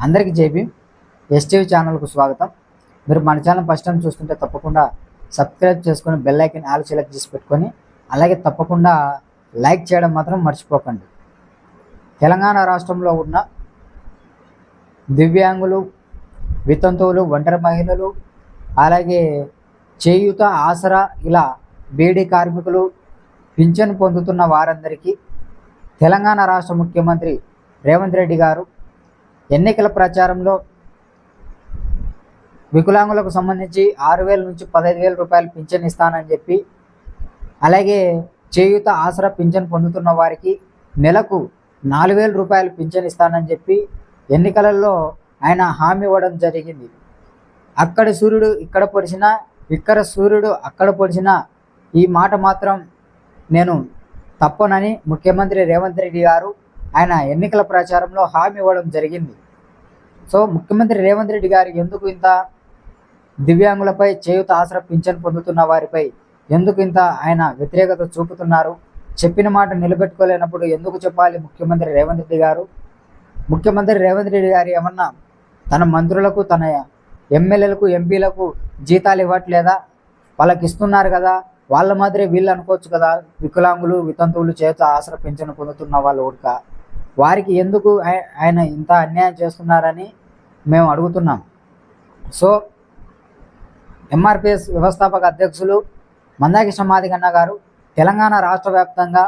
అందరికీ JB STV ఛానల్కు స్వాగతం. మీరు మన ఛానల్ ఫస్ట్ టైం చూస్తుంటే తప్పకుండా సబ్స్క్రైబ్ చేసుకొని బెల్ ఐకాన్ ఆల్ సెలెక్ట్ చేసి పెట్టుకొని అలాగే తప్పకుండా లైక్ చేయడం మాత్రం మర్చిపోకండి. తెలంగాణ రాష్ట్రంలో ఉన్న దివ్యాంగులు, వితంతువులు, ఒంటరి మహిళలు, అలాగే చేయూత, ఆసరా, ఇలా బీడీ కార్మికులు, పింఛను పొందుతున్న వారందరికీ తెలంగాణ రాష్ట్ర ముఖ్యమంత్రి రేవంత్ రెడ్డి గారు ఎన్నికల ప్రచారంలో వికలాంగులకు సంబంధించి 6,000 నుంచి 15,000 రూపాయలు పింఛన్ ఇస్తానని చెప్పి, అలాగే చేయూత, ఆసరా పింఛన్ పొందుతున్న వారికి నెలకు 4,000 రూపాయలు పింఛన్ ఇస్తానని చెప్పి ఎన్నికలలో ఆయన హామీ ఇవ్వడం జరిగింది. అక్కడి సూర్యుడు ఇక్కడ పొడిచినా, ఇక్కడ సూర్యుడు అక్కడ పొడిచినా ఈ మాట మాత్రం నేను తప్పనని ముఖ్యమంత్రి రేవంత్ రెడ్డి గారు ఆయన ఎన్నికల ప్రచారంలో హామీ ఇవ్వడం జరిగింది. సో ముఖ్యమంత్రి రేవంత్ రెడ్డి గారు ఎందుకు ఇంత దివ్యాంగులపై, చేయూత, ఆసరా పింఛన్ పొందుతున్న వారిపై ఎందుకు ఇంత ఆయన వ్యతిరేకత చూపుతున్నారు? చెప్పిన మాట నిలబెట్టుకోలేనప్పుడు ఎందుకు చెప్పాలి ముఖ్యమంత్రి రేవంత్ రెడ్డి గారు? ముఖ్యమంత్రి రేవంత్ రెడ్డి గారు ఏమన్నా తన మంత్రులకు, తన ఎమ్మెల్యేలకు, ఎంపీలకు జీతాలు ఇవ్వట్లేదా? వాళ్ళకి ఇస్తున్నారు కదా, వాళ్ళ మాదిరే వీళ్ళు అనుకోవచ్చు కదా. వికలాంగులు, వితంతువులు, చేయూత, ఆసరా పింఛను పొందుతున్న వాళ్ళు కూడా వారికి ఎందుకు ఆయన ఇంత అన్యాయం చేస్తున్నారని మేము అడుగుతున్నాం. సో ఎంఆర్పిఎస్ వ్యవస్థాపక అధ్యక్షులు మందాకృష్ణ మాదిగన్న గారు తెలంగాణ రాష్ట్ర వ్యాప్తంగా,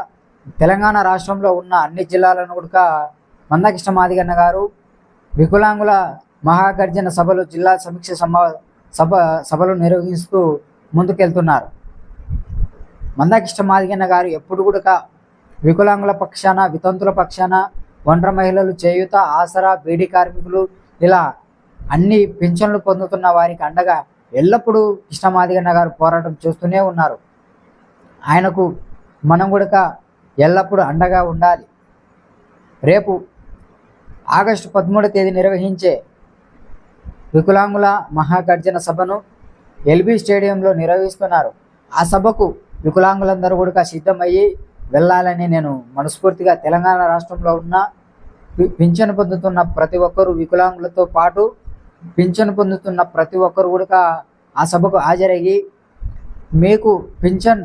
తెలంగాణ రాష్ట్రంలో ఉన్న అన్ని జిల్లాలను కూడా మందాకృష్ణ మాదిగన్న గారు వికలాంగుల మహాగర్జన సభలు, జిల్లా సమీక్ష సభలు నిర్వహిస్తూ ముందుకెళ్తున్నారు. మందాకృష్ణ మాదిగన్న గారు ఎప్పుడు కూడా వికలాంగుల పక్షాన, వితంతుల పక్షాన, ఒంటరి మహిళలు, చేయూత, ఆసరా, బీడీ కార్మికులు, ఇలా అన్ని పింఛన్లు పొందుతున్న వారికి అండగా ఎల్లప్పుడూ కృష్ణ మాదిగన్న గారు పోరాటం చేస్తూనే ఉన్నారు. ఆయనకు మనం కూడా ఎల్లప్పుడూ అండగా ఉండాలి. రేపు ఆగస్టు 13వ తేదీ నిర్వహించే వికలాంగుల మహాగర్జన సభను ఎల్బీ స్టేడియంలో నిర్వహిస్తున్నారు. ఆ సభకు వికలాంగులందరూ కూడా సిద్ధమయ్యి వెళ్ళాలని నేను మనస్ఫూర్తిగా, తెలంగాణ రాష్ట్రంలో ఉన్న పింఛను పొందుతున్న ప్రతి ఒక్కరూ, వికలాంగులతో పాటు పింఛను పొందుతున్న ప్రతి ఒక్కరు కూడా ఆ సభకు హాజరయ్యి మీకు పింఛన్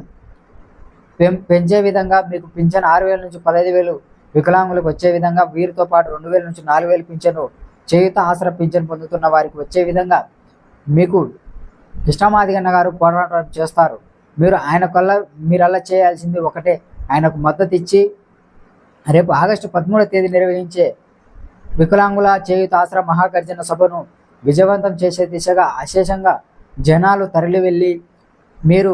పెంచే విధంగా, మీకు పింఛన్ 6,000 నుంచి 15,000 వికలాంగులకు వచ్చే విధంగా, వీరితో పాటు 2,000 నుంచి 4,000 పింఛను చేయూత, ఆసరా పింఛన్ పొందుతున్న వారికి వచ్చే విధంగా మీకు కృష్ణ మాదిగన్న గారు పోరాటం చేస్తారు. మీరు అలా చేయాల్సింది ఒకటే, ఆయనకు మద్దతు ఇచ్చి రేపు ఆగస్టు 13వ తేదీ నిర్వహించే వికలాంగుల చేయూత, ఆసరా మహాగర్జన సభను విజయవంతం చేసే దిశగా అశేషంగా జనాలు తరలి వెళ్ళి, మీరు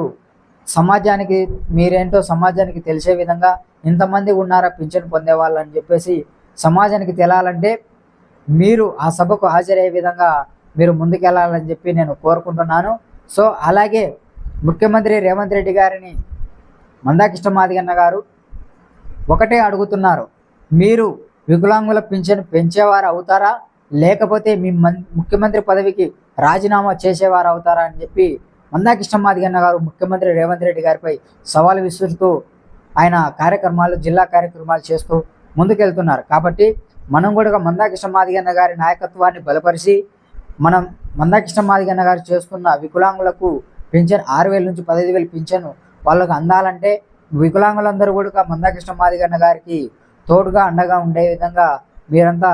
సమాజానికి, మీరేంటో సమాజానికి తెలిసే విధంగా, ఇంతమంది ఉన్నారా పింఛన్ పొందే వాళ్ళు అని చెప్పేసి సమాజానికి తెలాలంటే మీరు ఆ సభకు హాజరయ్యే విధంగా మీరు ముందుకెళ్ళాలని చెప్పి నేను కోరుకుంటున్నాను. సో అలాగే ముఖ్యమంత్రి రేవంత్ రెడ్డి గారిని మందాకృష్ణ మాదిగన్న గారు ఒకటే అడుగుతున్నారు, మీరు వికలాంగుల పింఛను పెంచేవారు అవుతారా, లేకపోతే మీ ముఖ్యమంత్రి పదవికి రాజీనామా చేసేవారు అవుతారా అని చెప్పి మందాకృష్ణ మాదిగన్న గారు ముఖ్యమంత్రి రేవంత్ రెడ్డి గారిపై సవాల్ విసురుతూ ఆయన కార్యక్రమాలు, జిల్లా కార్యక్రమాలు చేస్తూ ముందుకెళ్తున్నారు. కాబట్టి మనం కూడా మందాకృష్ణ మాదిగన్న గారి నాయకత్వాన్ని బలపరిచి, మనం మందాకృష్ణ మాదిగన్న గారు చేస్తున్న వికలాంగులకు పింఛన్ 6,000 నుంచి 15,000 పింఛను వాళ్ళకు అందాలంటే వికలాంగులందరూ కూడా మందాకృష్ణ మాదిగన్న గారికి తోడుగా, అండగా ఉండే విధంగా మీరంతా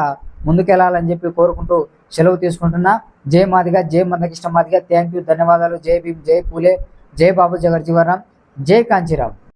ముందుకెళ్ళాలని చెప్పి కోరుకుంటూ సెలవు తీసుకుంటున్నా. జై మాదిగ, జై మందకృష్ణ మాదిగ. థ్యాంక్ యూ, ధన్యవాదాలు. జై భీమ్, జై పూలే, జై బాబు జగజ్జీవన్ రామ్, జై కాంచీరామ్.